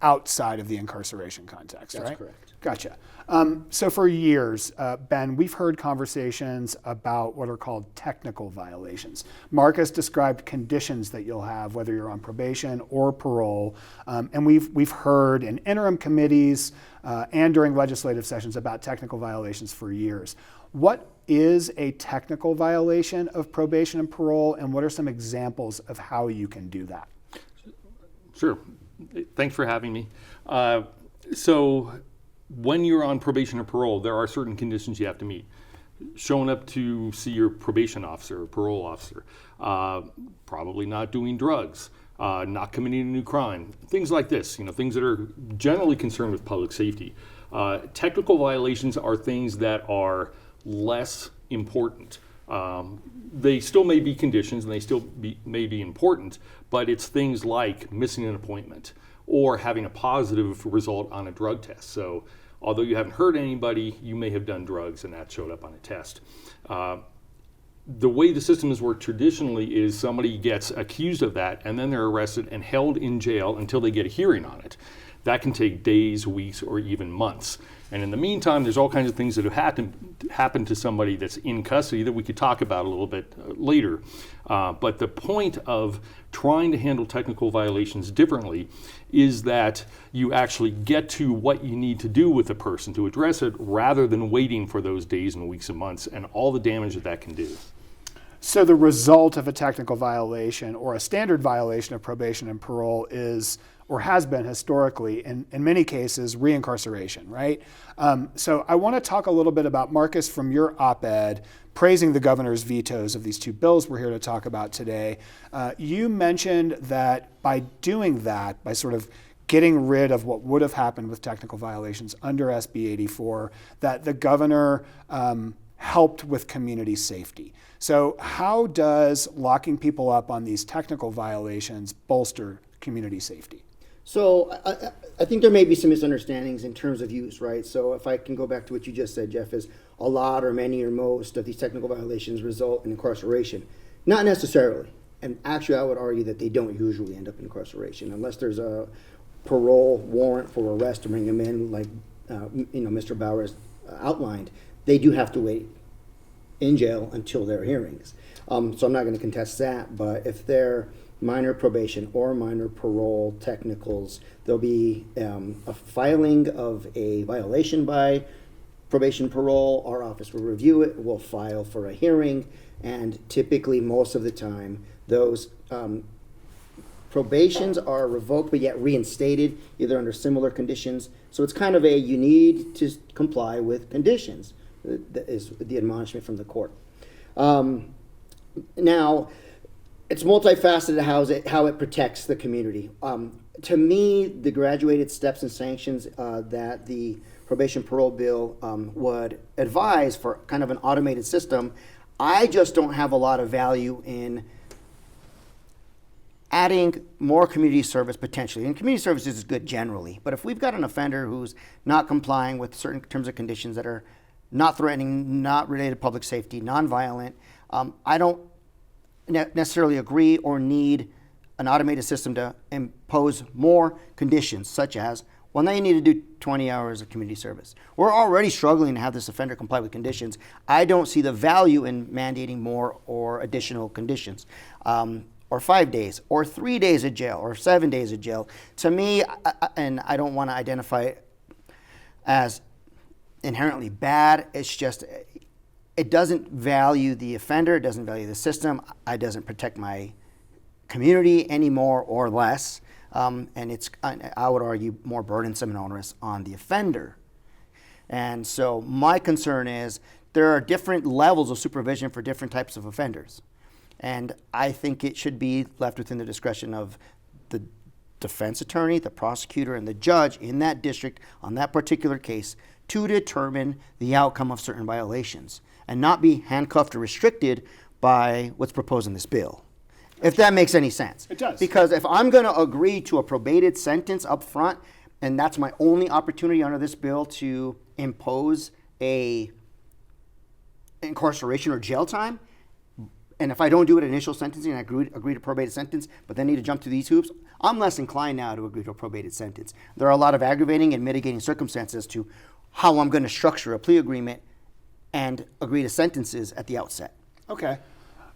outside of the incarceration context, right? That's correct. Gotcha. So for years, Ben, we've heard conversations about what are called technical violations. Marcus described conditions that you'll have, whether you're on probation or parole. And we've heard in interim committees and during legislative sessions about technical violations for years. What is a technical violation of probation and parole, and what are some examples of how you can do that? Sure. Thanks for having me. So when you're on probation or parole, there are certain conditions you have to meet. Showing up to see your probation officer or parole officer, probably not doing drugs, not committing a new crime, things like this, things that are generally concerned with public safety. Technical violations are things that are less important. They still may be conditions and they still may be important, but it's things like missing an appointment or having a positive result on a drug test. So although you haven't hurt anybody, you may have done drugs and that showed up on a test. The way the system has worked traditionally is somebody gets accused of that and then they're arrested and held in jail until they get a hearing on it. That can take days, weeks, or even months. And in the meantime, there's all kinds of things that have happened to somebody that's in custody that we could talk about a little bit later. But the point of trying to handle technical violations differently is that you actually get to what you need to do with a person to address it rather than waiting for those days and weeks and months and all the damage that can do. So the result of a technical violation or a standard violation of probation and parole is, or has been historically, in many cases, reincarceration, right? So I want to talk a little bit about, Marcus, from your op-ed, praising the governor's vetoes of these two bills we're here to talk about today. You mentioned that by doing that, by sort of getting rid of what would have happened with technical violations under SB 84, that the governor helped with community safety. So how does locking people up on these technical violations bolster community safety? So I think there may be some misunderstandings in terms of use, right? So if I can go back to what you just said, Jeff, is a lot or many or most of these technical violations result in incarceration. Not necessarily. And actually, I would argue that they don't usually end up in incarceration unless there's a parole warrant for arrest to bring them in, like Mr. Bowers outlined. They do have to wait in jail until their hearings. So I'm not going to contest that, but if they're minor probation or minor parole technicals, there'll be a filing of a violation by probation parole. Our office will review it, we'll file for a hearing, and typically most of the time those probations are revoked but yet reinstated, either under similar conditions. So it's kind of you need to comply with conditions. That is the admonishment from the court. Now, it's multifaceted how it protects the community. To me, the graduated steps and sanctions that the probation parole bill would advise for kind of an automated system, I just don't have a lot of value in adding more community service potentially. And community services is good generally, but if we've got an offender who's not complying with certain terms and conditions that are not threatening, not related to public safety, nonviolent, I don't necessarily agree or need an automated system to impose more conditions, such as, well, now you need to do 20 hours of community service. We're already struggling to have this offender comply with conditions. I don't see the value in mandating more or additional conditions, or 5 days, or 3 days of jail, or 7 days of jail. To me, and I don't want to identify it as inherently bad, it's just, it doesn't value the offender, it doesn't value the system, it doesn't protect my community any more or less, and it's, I would argue, more burdensome and onerous on the offender. And so my concern is there are different levels of supervision for different types of offenders. And I think it should be left within the discretion of the defense attorney, the prosecutor, and the judge in that district on that particular case to determine the outcome of certain violations and not be handcuffed or restricted by what's proposed in this bill. If that makes any sense. It does. Because if I'm going to agree to a probated sentence up front, and that's my only opportunity under this bill to impose a incarceration or jail time, and if I don't do it at initial sentencing and I agree to probated sentence, but then need to jump through these hoops, I'm less inclined now to agree to a probated sentence. There are a lot of aggravating and mitigating circumstances to how I'm going to structure a plea agreement and agree to sentences at the outset. Okay.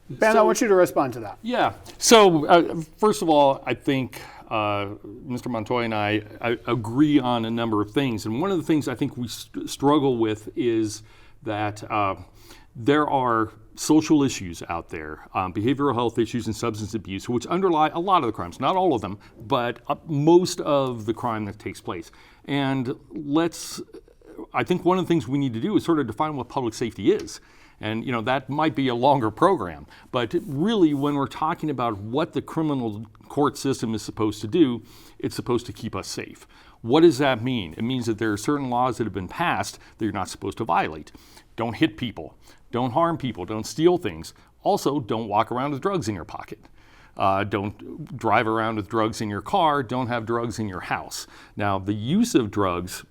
Ben, I want you to respond to that. Yeah. So first of all, I think Mr. Montoya and I agree on a number of things. And one of the things I think we struggle with is that there are social issues out there, behavioral health issues and substance abuse, which underlie a lot of the crimes, not all of them, but most of the crime that takes place. And I think one of the things we need to do is sort of define what public safety is. And that might be a longer program, but really when we're talking about what the criminal court system is supposed to do, it's supposed to keep us safe. What does that mean? It means that there are certain laws that have been passed that you're not supposed to violate. Don't hit people, don't harm people, don't steal things. Also, don't walk around with drugs in your pocket. Don't drive around with drugs in your car, don't have drugs in your house. Now, the use of drugs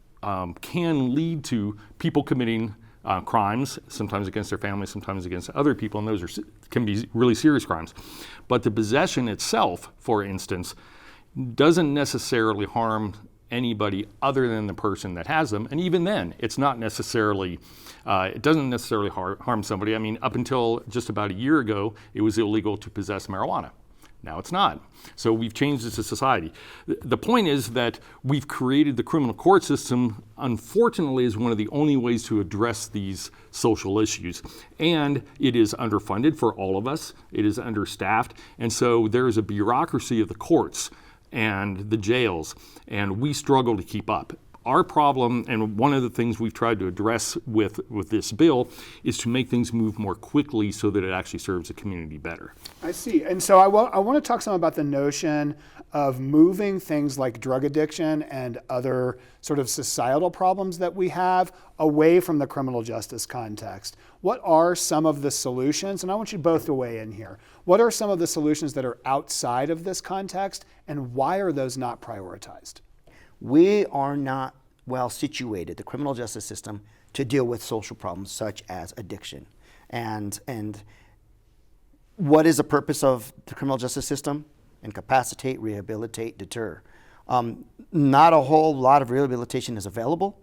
can lead to people committing crimes, sometimes against their families, sometimes against other people, and those can be really serious crimes. But the possession itself, for instance, doesn't necessarily harm anybody other than the person that has them, and even then, it's not necessarily, it doesn't necessarily harm somebody. I mean, up until just about a year ago, it was illegal to possess marijuana. Now it's not. So we've changed as a society. The point is that we've created the criminal court system, unfortunately, as one of the only ways to address these social issues. And it is underfunded for all of us. It is understaffed. And so there is a bureaucracy of the courts and the jails, and we struggle to keep up. Our problem, and one of the things we've tried to address with this bill, is to make things move more quickly so that it actually serves the community better. I see. And so I want to talk some about the notion of moving things like drug addiction and other sort of societal problems that we have away from the criminal justice context. What are some of the solutions? And I want you both to weigh in here. What are some of the solutions that are outside of this context, and why are those not prioritized? We are not well situated, the criminal justice system, to deal with social problems such as addiction. And what is the purpose of the criminal justice system? Incapacitate, rehabilitate, deter. Not a whole lot of rehabilitation is available,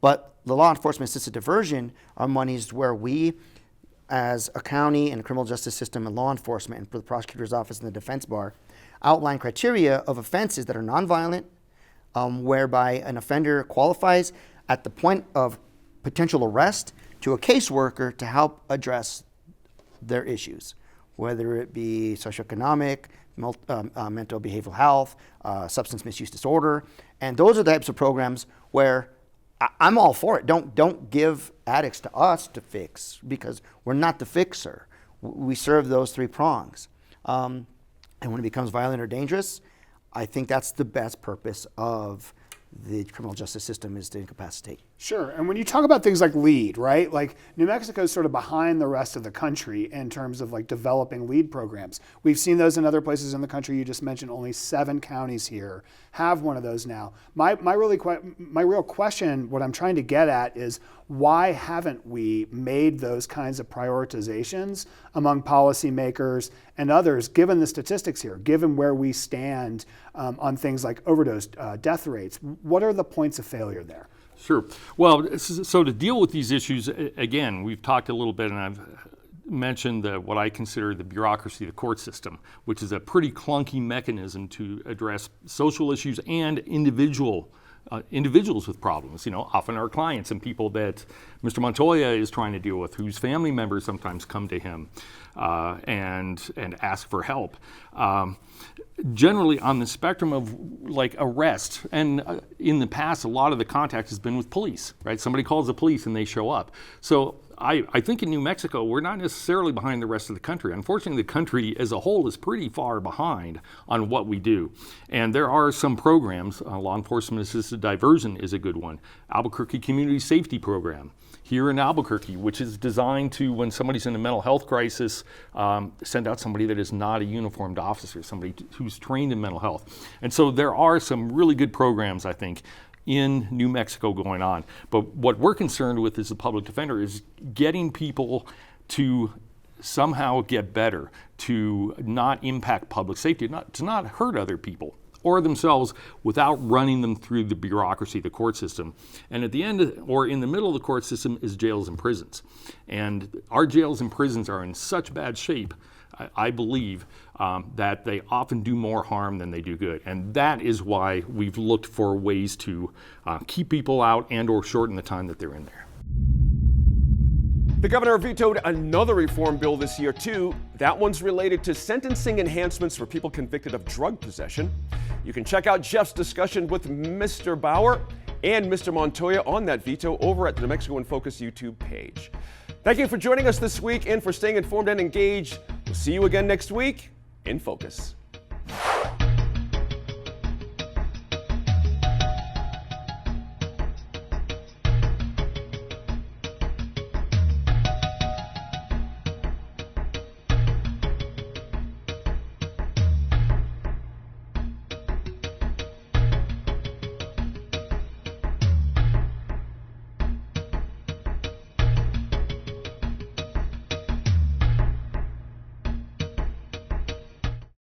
but the law enforcement assisted diversion are monies where we, as a county and criminal justice system and law enforcement and for the prosecutor's office and the defense bar, outline criteria of offenses that are nonviolent, whereby an offender qualifies at the point of potential arrest to a caseworker to help address their issues, whether it be socioeconomic, mental behavioral health, substance misuse disorder. And those are the types of programs where I'm all for it. Don't give addicts to us to fix, because we're not the fixer. We serve those three prongs. And when it becomes violent or dangerous, I think that's the best purpose of the criminal justice system, is to incapacitate. Sure. And when you talk about things like LEAD, right? Like New Mexico is sort of behind the rest of the country in terms of like developing LEAD programs. We've seen those in other places in the country. You just mentioned only 7 counties here have one of those now. My real question, what I'm trying to get at, is why haven't we made those kinds of prioritizations among policymakers and others, given the statistics here, given where we stand on things like overdose death rates? What are the points of failure there? Sure. Well, so to deal with these issues, again, we've talked a little bit, and I've mentioned what I consider the bureaucracy of the court system, which is a pretty clunky mechanism to address social issues and individuals with problems, often our clients and people that Mr. Montoya is trying to deal with, whose family members sometimes come to him and ask for help. Generally on the spectrum of like arrest, and in the past, a lot of the contact has been with police, right? Somebody calls the police and they show up. So I think in New Mexico, we're not necessarily behind the rest of the country. Unfortunately, the country as a whole is pretty far behind on what we do. And there are some programs, law enforcement assisted diversion is a good one. Albuquerque Community Safety Program here in Albuquerque, which is designed to, when somebody's in a mental health crisis, send out somebody that is not a uniformed officer, somebody who's trained in mental health. And so there are some really good programs, I think, in New Mexico going on. But what we're concerned with as a public defender is getting people to somehow get better, to not impact public safety, to not hurt other people or themselves without running them through the bureaucracy of the court system. And at the end, or in the middle of the court system, is jails and prisons. And our jails and prisons are in such bad shape, I believe, that they often do more harm than they do good. And that is why we've looked for ways to keep people out and or shorten the time that they're in there. The governor vetoed another reform bill this year, too. That one's related to sentencing enhancements for people convicted of drug possession. You can check out Jeff's discussion with Mr. Bauer and Mr. Montoya on that veto over at the New Mexico in Focus YouTube page. Thank you for joining us this week and for staying informed and engaged. We'll see you again next week in Focus.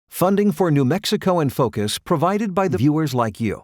Funding for New Mexico in Focus provided by the viewers like you.